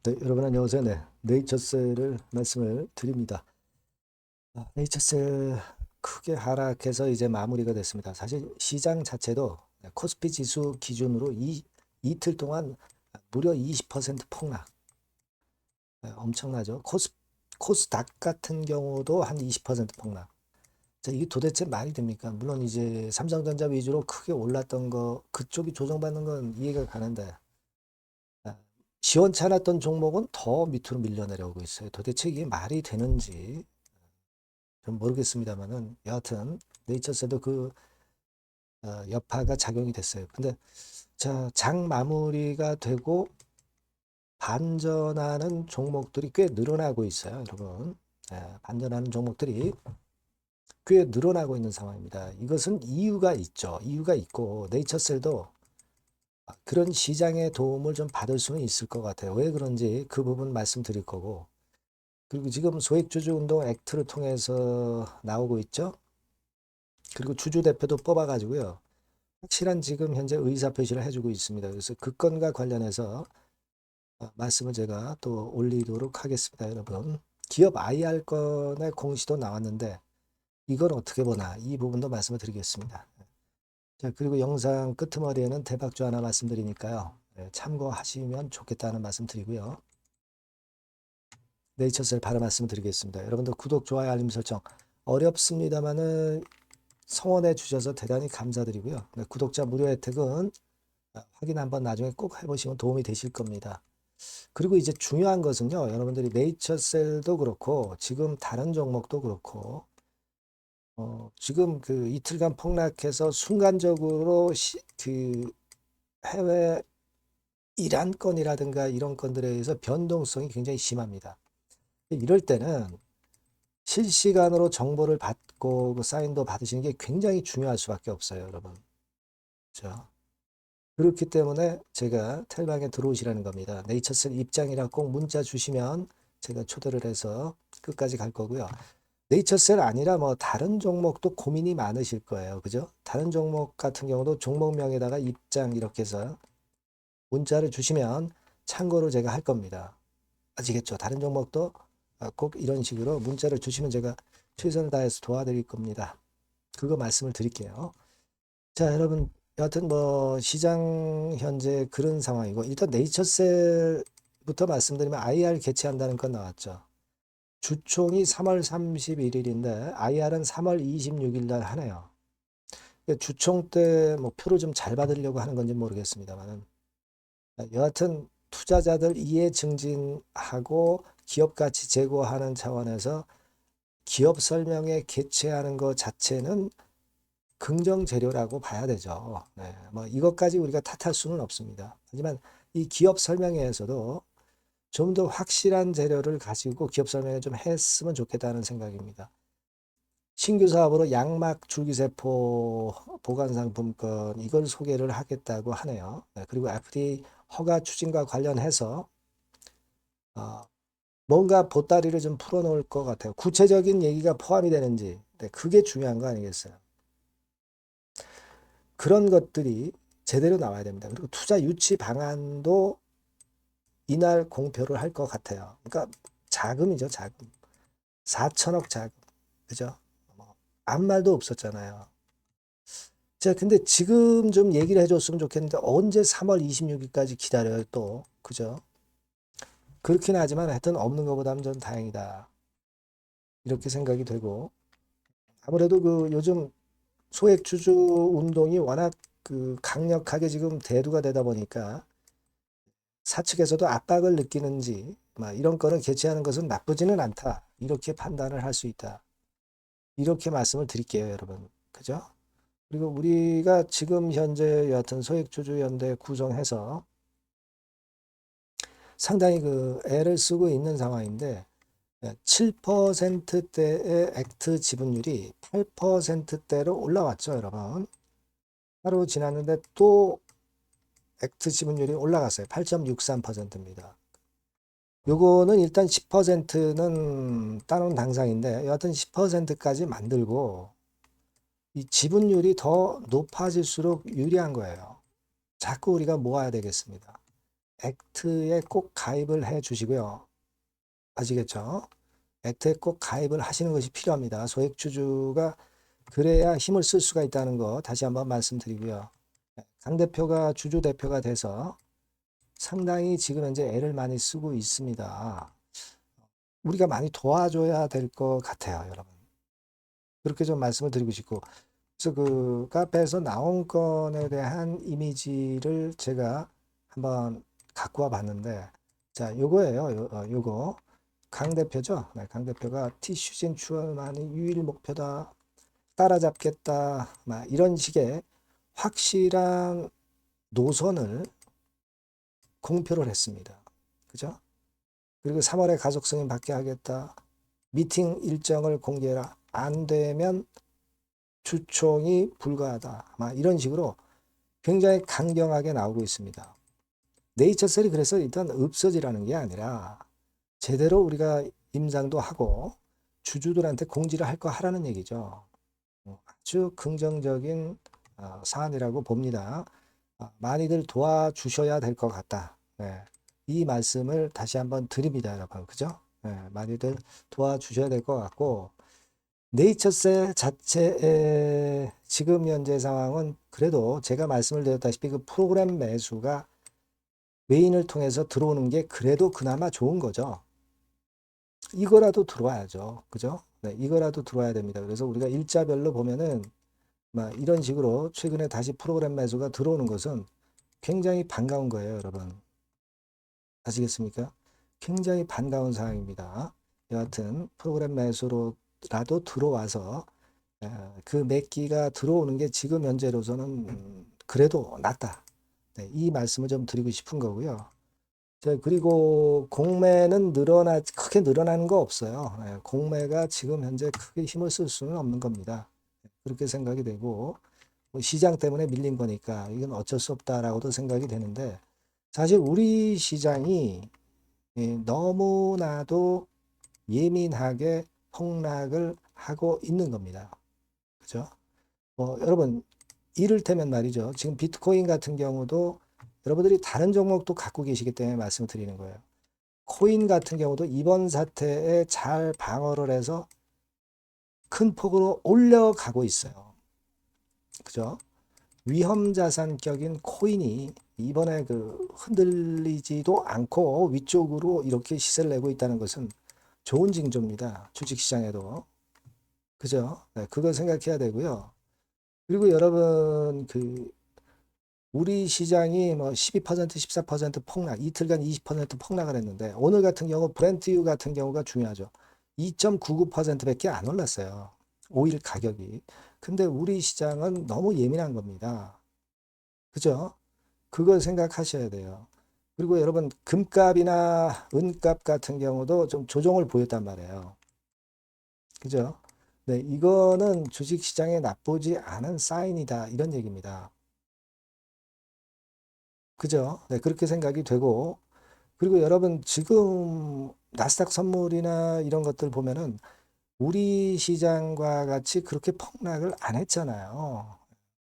네, 여러분 안녕하세요. 네, 네이처셀을 말씀을 드립니다. 네이처셀 크게 하락해서 이제 마무리가 됐습니다. 사실 시장 자체도 코스피 지수 기준으로 이틀 동안 무려 20% 폭락. 엄청나죠. 코스닥 같은 경우도 한 20% 폭락. 자, 이게 도대체 말이 됩니까? 물론 이제 삼성전자 위주로 크게 올랐던 거 그쪽이 조정받는 건 이해가 가는데 아, 시원찮았던 종목은 더 밑으로 밀려 내려오고 있어요. 도대체 이게 말이 되는지 좀 모르겠습니다만은 여하튼 네이처셀도 그 여파가 작용이 됐어요. 근데 자, 장 마무리가 되고 반전하는 종목들이 꽤 늘어나고 있어요, 여러분. 반전하는 종목들이 꽤 늘어나고 있는 상황입니다. 이것은 이유가 있죠. 이유가 있고 네이처셀도 그런 시장의 도움을 좀 받을 수는 있을 것 같아요. 왜 그런지 그 부분 말씀드릴 거고. 그리고 지금 소액주주 운동 액트를 통해서 나오고 있죠. 그리고 주주 대표도 뽑아가지고요. 확실한 지금 현재 의사표시를 해주고 있습니다. 그래서 그 건과 관련해서 말씀을 제가 또 올리도록 하겠습니다, 여러분. 기업 IR 건의 공시도 나왔는데 이건 어떻게 보나 이 부분도 말씀을 드리겠습니다. 자, 그리고 영상 끄트머리에는 대박주 하나 말씀드리니까요. 참고하시면 좋겠다는 말씀 드리고요. 네이처셀 바로 말씀드리겠습니다. 여러분들 구독, 좋아요, 알림 설정 어렵습니다만은 성원해 주셔서 대단히 감사드리고요. 네, 구독자 무료 혜택은 확인 한번 나중에 꼭 해보시면 도움이 되실 겁니다. 그리고 이제 중요한 것은요. 여러분들이 네이처셀도 그렇고 지금 다른 종목도 그렇고 지금 그 이틀간 폭락해서 순간적으로 그 해외 이란 건이라든가 이런 건들에 의해서 변동성이 굉장히 심합니다. 이럴 때는 실시간으로 정보를 받고 그 사인도 받으시는 게 굉장히 중요할 수밖에 없어요, 여러분. 그렇죠? 그렇기 때문에 제가 텔방에 들어오시라는 겁니다. 네이처셀 입장이라 꼭 문자 주시면 제가 초대를 해서 끝까지 갈 거고요. 네이처셀 아니라 뭐 다른 종목도 고민이 많으실 거예요. 그죠? 다른 종목 같은 경우도 종목명에다가 입장 이렇게 해서 문자를 주시면 참고로 제가 할 겁니다. 아시겠죠? 다른 종목도 꼭 이런 식으로 문자를 주시면 제가 최선을 다해서 도와드릴 겁니다. 그거 말씀을 드릴게요. 자, 여러분, 여하튼 뭐 시장 현재 그런 상황이고 일단 네이처셀부터 말씀드리면 IR 개최한다는 건 나왔죠. 주총이 3월 31일인데 IR은 3월 26일 날 하네요. 주총 때 뭐 표를 좀 잘 받으려고 하는 건지 모르겠습니다만은 여하튼 투자자들 이해 증진하고 기업 가치 제고하는 차원에서 기업 설명회 개최하는 것 자체는 긍정 재료라고 봐야 되죠. 네, 뭐 이것까지 우리가 탓할 수는 없습니다. 하지만 이 기업 설명회에서도 좀 더 확실한 재료를 가지고 기업 설명을 좀 했으면 좋겠다는 생각입니다. 신규 사업으로 양막 줄기세포 보관상품권 이걸 소개를 하겠다고 하네요. 네, 그리고 FDA 허가 추진과 관련해서 어, 뭔가 보따리를 좀 풀어놓을 것 같아요. 구체적인 얘기가 포함이 되는지 네, 그게 중요한 거 아니겠어요? 그런 것들이 제대로 나와야 됩니다. 그리고 투자 유치 방안도 이날 공표를 할 것 같아요. 그러니까 자금이죠, 자금. 4천억 자금. 그죠? 뭐, 아무 말도 없었잖아요. 자, 근데 지금 좀 얘기를 해줬으면 좋겠는데 언제 3월 26일까지 기다려요, 또. 그죠? 그렇긴 하지만 하여튼 없는 것보다는 전 다행이다. 이렇게 생각이 되고. 아무래도 그 요즘 소액주주 운동이 워낙 그 강력하게 지금 대두가 되다 보니까 사측에서도 압박을 느끼는지 막 이런 거를 개최하는 것은 나쁘지는 않다. 이렇게 판단을 할 수 있다. 이렇게 말씀을 드릴게요, 여러분. 그죠? 그리고 우리가 지금 현재 여하튼 소액주주연대 구성해서 상당히 그 애를 쓰고 있는 상황인데 7%대의 액트 지분율이 8%대로 올라왔죠, 여러분. 하루 지났는데 또 액트 지분율이 올라갔어요. 8.63%입니다. 요거는 일단 10%는 따놓은 당상인데 여하튼 10%까지 만들고 이 지분율이 더 높아질수록 유리한 거예요. 자꾸 우리가 모아야 되겠습니다. 액트에 꼭 가입을 해 주시고요. 아시겠죠? 액트에 꼭 가입을 하시는 것이 필요합니다. 소액주주가 그래야 힘을 쓸 수가 있다는 거 다시 한번 말씀드리고요. 강 대표가 주주 대표가 돼서 상당히 지금 현재 애를 많이 쓰고 있습니다. 우리가 많이 도와줘야 될 것 같아요, 여러분. 그렇게 좀 말씀을 드리고 싶고, 그래서 그 카페에서 나온 건에 대한 이미지를 제가 한번 갖고 와 봤는데, 자, 요거예요. 요거. 강 대표죠. 네, 강 대표가 티슈 진출만이 유일 목표다. 따라잡겠다. 막 이런 식의 확실한 노선을 공표를 했습니다. 그죠? 그리고 3월에 가족 승인 받게 하겠다. 미팅 일정을 공개해라. 안 되면 주총이 불가하다. 막 이런 식으로 굉장히 강경하게 나오고 있습니다. 네이처셀이 그래서 일단 없어지라는 게 아니라 제대로 우리가 임상도 하고 주주들한테 공지를 할 거 하라는 얘기죠. 아주 긍정적인 사안이라고 봅니다. 많이들 도와주셔야 될 것 같다. 네. 이 말씀을 다시 한번 드립니다, 여러분. 그죠? 네. 많이들 도와주셔야 될 것 같고, 네이처셀 자체의 지금 현재 상황은 그래도 제가 말씀을 드렸다시피 그 프로그램 매수가 외인을 통해서 들어오는 게 그래도 그나마 좋은 거죠. 이거라도 들어와야죠. 그죠? 네, 이거라도 들어와야 됩니다. 그래서 우리가 일자별로 보면은 막 이런 식으로 최근에 다시 프로그램 매수가 들어오는 것은 굉장히 반가운 거예요, 여러분. 아시겠습니까? 굉장히 반가운 상황입니다. 여하튼 프로그램 매수로라도 들어와서 그 매기가 들어오는 게 지금 현재로서는 그래도 낫다. 네, 이 말씀을 좀 드리고 싶은 거고요. 그리고 공매는 크게 늘어나는 거 없어요. 공매가 지금 현재 크게 힘을 쓸 수는 없는 겁니다. 그렇게 생각이 되고, 뭐 시장 때문에 밀린 거니까 이건 어쩔 수 없다라고도 생각이 되는데, 사실 우리 시장이 너무나도 예민하게 폭락을 하고 있는 겁니다. 그죠? 여러분, 이를테면 말이죠. 지금 비트코인 같은 경우도 여러분들이 다른 종목도 갖고 계시기 때문에 말씀을 드리는 거예요. 코인 같은 경우도 이번 사태에 잘 방어를 해서 큰 폭으로 올려가고 있어요. 그죠? 위험자산격인 코인이 이번에 그 흔들리지도 않고 위쪽으로 이렇게 시세를 내고 있다는 것은 좋은 징조입니다. 주식시장에도. 그죠? 네, 그걸 생각해야 되고요. 그리고 여러분, 우리 시장이 뭐 12%, 14% 폭락, 이틀간 20% 폭락을 했는데, 오늘 같은 경우, 브렌트유 같은 경우가 중요하죠. 2.99%밖에 안 올랐어요. 오일 가격이. 근데 우리 시장은 너무 예민한 겁니다. 그죠? 그걸 생각하셔야 돼요. 그리고 여러분, 금값이나 은값 같은 경우도 좀 조정을 보였단 말이에요. 그죠? 네, 이거는 주식시장에 나쁘지 않은 사인이다. 이런 얘기입니다. 그죠? 네, 그렇게 생각이 되고, 그리고 여러분, 지금 나스닥 선물이나 이런 것들 보면은 우리 시장과 같이 그렇게 폭락을 안 했잖아요.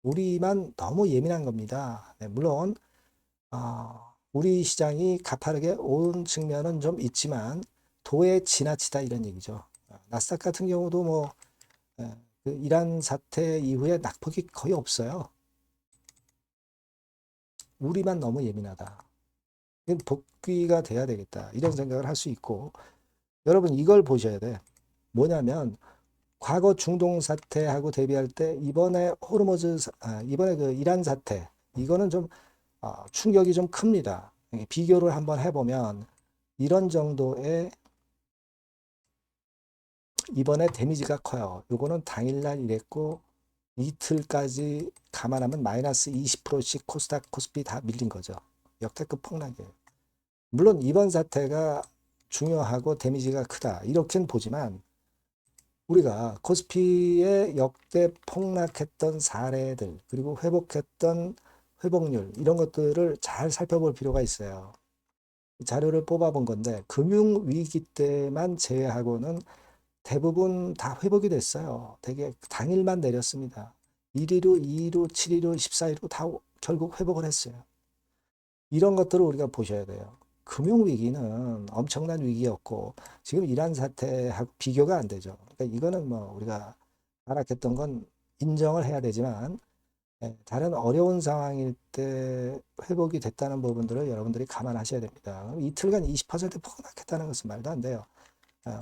우리만 너무 예민한 겁니다. 네, 물론, 우리 시장이 가파르게 온 측면은 좀 있지만, 도에 지나치다 이런 얘기죠. 나스닥 같은 경우도 뭐, 예, 그 이란 사태 이후에 낙폭이 거의 없어요. 우리만 너무 예민하다. 이건 복귀가 돼야 되겠다. 이런 생각을 할 수 있고, 여러분 이걸 보셔야 돼. 뭐냐면 과거 중동 사태하고 대비할 때 이번에 이번에 그 이란 사태 이거는 좀 충격이 좀 큽니다. 비교를 한번 해보면 이런 정도의 이번에 데미지가 커요. 요거는 당일날 이랬고 이틀까지 감안하면 마이너스 20%씩 코스닥 코스피 다 밀린 거죠. 역대급 폭락이에요. 물론 이번 사태가 중요하고 데미지가 크다 이렇게는 보지만 우리가 코스피의 역대 폭락했던 사례들 그리고 회복했던 회복률 이런 것들을 잘 살펴볼 필요가 있어요. 자료를 뽑아본 건데 금융위기 때만 제외하고는 대부분 다 회복이 됐어요. 되게 당일만 내렸습니다. 1위로, 2위로, 7위로, 14위로 다 결국 회복을 했어요. 이런 것들을 우리가 보셔야 돼요. 금융위기는 엄청난 위기였고 지금 이란 사태하고 비교가 안 되죠. 그러니까 이거는 뭐 우리가 하락했던 건 인정을 해야 되지만 다른 어려운 상황일 때 회복이 됐다는 부분들을 여러분들이 감안하셔야 됩니다. 이틀간 20% 폭락했다는 것은 말도 안 돼요.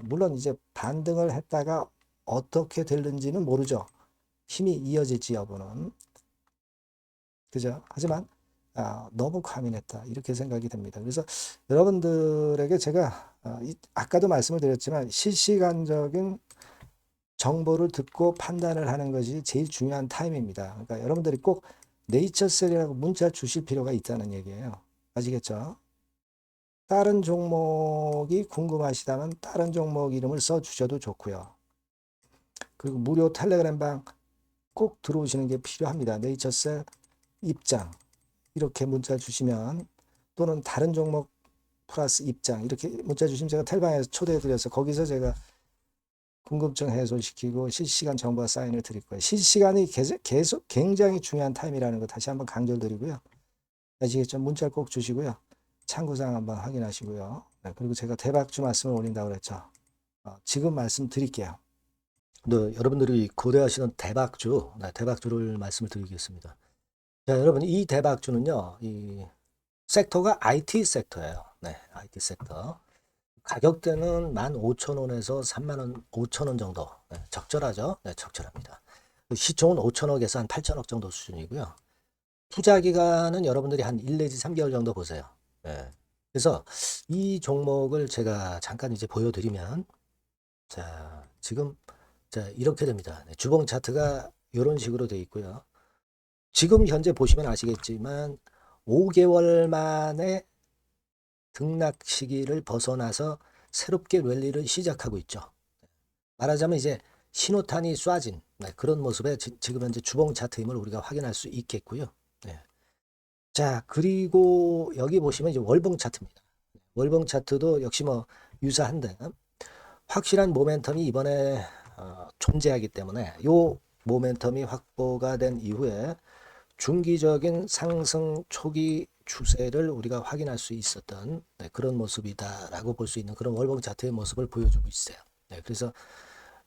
물론 이제 반등을 했다가 어떻게 될는지는 모르죠. 힘이 이어질지 여부는. 그죠? 하지만 너무 과민했다 이렇게 생각이 됩니다. 그래서 여러분들에게 제가 아까도 말씀을 드렸지만 실시간적인 정보를 듣고 판단을 하는 것이 제일 중요한 타임입니다. 그러니까 여러분들이 꼭 네이처셀이라고 문자 주실 필요가 있다는 얘기예요. 아시겠죠? 다른 종목이 궁금하시다면 다른 종목 이름을 써 주셔도 좋고요. 그리고 무료 텔레그램방 꼭 들어오시는 게 필요합니다. 네이처셀 입장 이렇게 문자 주시면 또는 다른 종목 플러스 입장 이렇게 문자 주시면 제가 텔방에서 초대해 드려서 거기서 제가 궁금증 해소시키고 실시간 정보와 사인을 드릴 거예요. 실시간이 계속 굉장히 중요한 타임이라는 거 다시 한번 강조를 드리고요. 아시겠죠? 문자 꼭 주시고요. 참고사항 한번 확인하시고요. 네, 그리고 제가 대박주 말씀을 올린다고 그랬죠. 지금 말씀드릴게요. 네, 여러분들이 고대하시는 대박주, 대박주를 말씀을 드리겠습니다. 자, 여러분 이 대박주는요. 이 섹터가 IT 섹터예요. 네, IT 섹터. 가격대는 15,000원에서 35,000원 5,000원 정도. 네, 적절하죠? 네, 적절합니다. 시총은 5천억에서 한 8천억 정도 수준이고요. 투자 기간은 여러분들이 한 1 내지 3개월 정도 보세요. 네. 그래서 이 종목을 제가 잠깐 이제 보여드리면, 자, 지금, 자, 이렇게 됩니다. 네, 주봉 차트가 이런 식으로 되어 있고요. 지금 현재 보시면 아시겠지만, 5개월 만에 등락 시기를 벗어나서 새롭게 랠리를 시작하고 있죠. 말하자면 이제 신호탄이 쏴진 그런 모습의 지금 현재 주봉 차트임을 우리가 확인할 수 있겠고요. 네. 자, 그리고 여기 보시면 이제 월봉 차트입니다. 월봉 차트도 역시 뭐 유사한데 확실한 모멘텀이 이번에 존재하기 때문에 요 모멘텀이 확보가 된 이후에 중기적인 상승 초기 추세를 우리가 확인할 수 있었던 그런 모습이다라고 볼 수 있는 그런 월봉 차트의 모습을 보여주고 있어요. 네, 그래서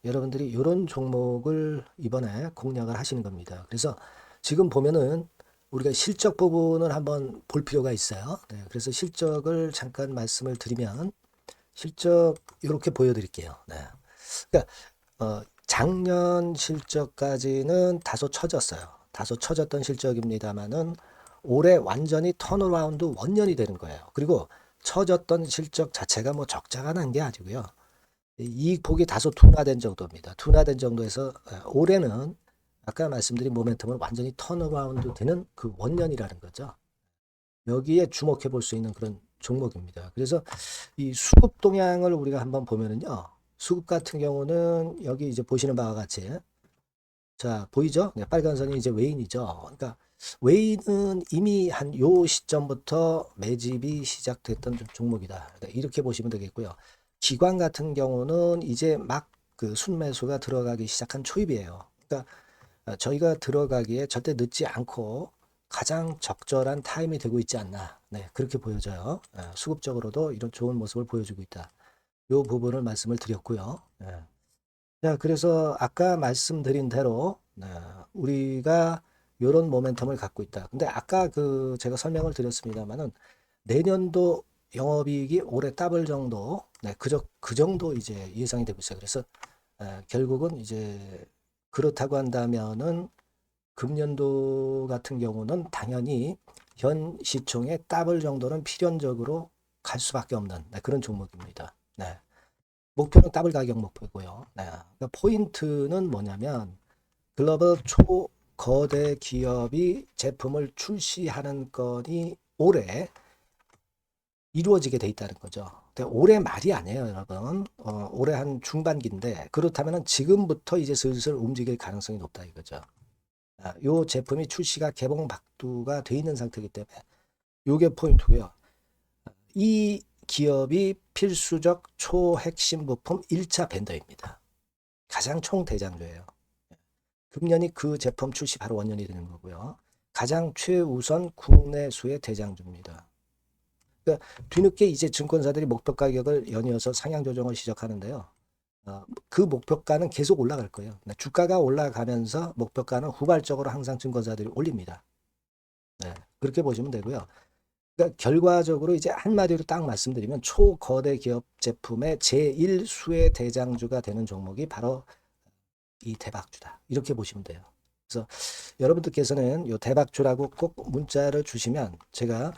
여러분들이 이런 종목을 이번에 공략을 하시는 겁니다. 그래서 지금 보면은 우리가 실적 부분을 한번 볼 필요가 있어요. 네, 그래서 실적을 잠깐 말씀을 드리면 실적 이렇게 보여드릴게요. 네. 그러니까 작년 실적까지는 다소 처졌어요. 다소 처졌던 실적입니다만은 올해 완전히 턴어라운드 원년이 되는 거예요. 그리고 처졌던 실적 자체가 뭐 적자가 난 게 아니고요. 이익 폭이 다소 둔화된 정도입니다. 둔화된 정도에서 올해는 아까 말씀드린 모멘텀은 완전히 턴어라운드 되는 그 원년이라는 거죠. 여기에 주목해 볼 수 있는 그런 종목입니다. 그래서 이 수급 동향을 우리가 한번 보면은요. 수급 같은 경우는 여기 이제 보시는 바와 같이 자, 보이죠? 네, 빨간 선이 이제 웨인이죠. 그러니까 웨인은 이미 한 요 시점부터 매집이 시작됐던 종목이다. 네, 이렇게 보시면 되겠고요. 기관 같은 경우는 이제 막 그 순매수가 들어가기 시작한 초입이에요. 그러니까 저희가 들어가기에 절대 늦지 않고 가장 적절한 타임이 되고 있지 않나. 네, 그렇게 보여져요. 수급적으로도 이런 좋은 모습을 보여주고 있다. 요 부분을 말씀을 드렸고요. 네. 자, 그래서 아까 말씀드린 대로 우리가 이런 모멘텀을 갖고 있다. 근데 아까 그 제가 설명을 드렸습니다만은 내년도 영업이익이 올해 더블 정도, 그 정도 이제 예상이 되고 있어요. 그래서 결국은 이제 그렇다고 한다면은 금년도 같은 경우는 당연히 현 시총의 더블 정도는 필연적으로 갈 수밖에 없는 그런 종목입니다. 네. 목표는 더블 가격 목표고요. 네. 그러니까 포인트는 뭐냐면 글로벌 초거대 기업이 제품을 출시하는 건이 올해 이루어지게 돼 있다는 거죠. 근데 올해 말이 아니에요, 여러분. 올해 한 중반기인데 그렇다면 지금부터 이제 슬슬 움직일 가능성이 높다 이거죠. 요 제품이 출시가 개봉 박두가 돼 있는 상태이기 때문에 요게 포인트고요. 이 기업이 필수적 초핵심 부품 1차 벤더입니다. 가장 총대장주예요. 금년이 그 제품 출시 바로 원년이 되는 거고요. 가장 최우선 국내수의 대장주입니다. 그러니까 뒤늦게 이제 증권사들이 목표 가격을 연이어서 상향 조정을 시작하는데요. 그 목표가는 계속 올라갈 거예요. 주가가 올라가면서 목표가는 후발적으로 항상 증권사들이 올립니다. 네, 그렇게 보시면 되고요. 그러니까 결과적으로 이제 한마디로 딱 말씀드리면 초거대 기업 제품의 제1수의 대장주가 되는 종목이 바로 이 대박주다. 이렇게 보시면 돼요. 그래서 여러분들께서는 이 대박주라고 꼭 문자를 주시면 제가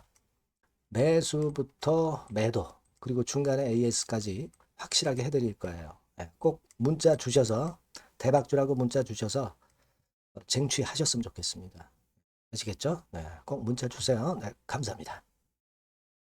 매수부터 매도 그리고 중간에 AS까지 확실하게 해드릴 거예요. 네, 꼭 문자 주셔서 대박주라고 문자 주셔서 쟁취하셨으면 좋겠습니다. 아시겠죠? 네, 꼭 문자 주세요. 네, 감사합니다.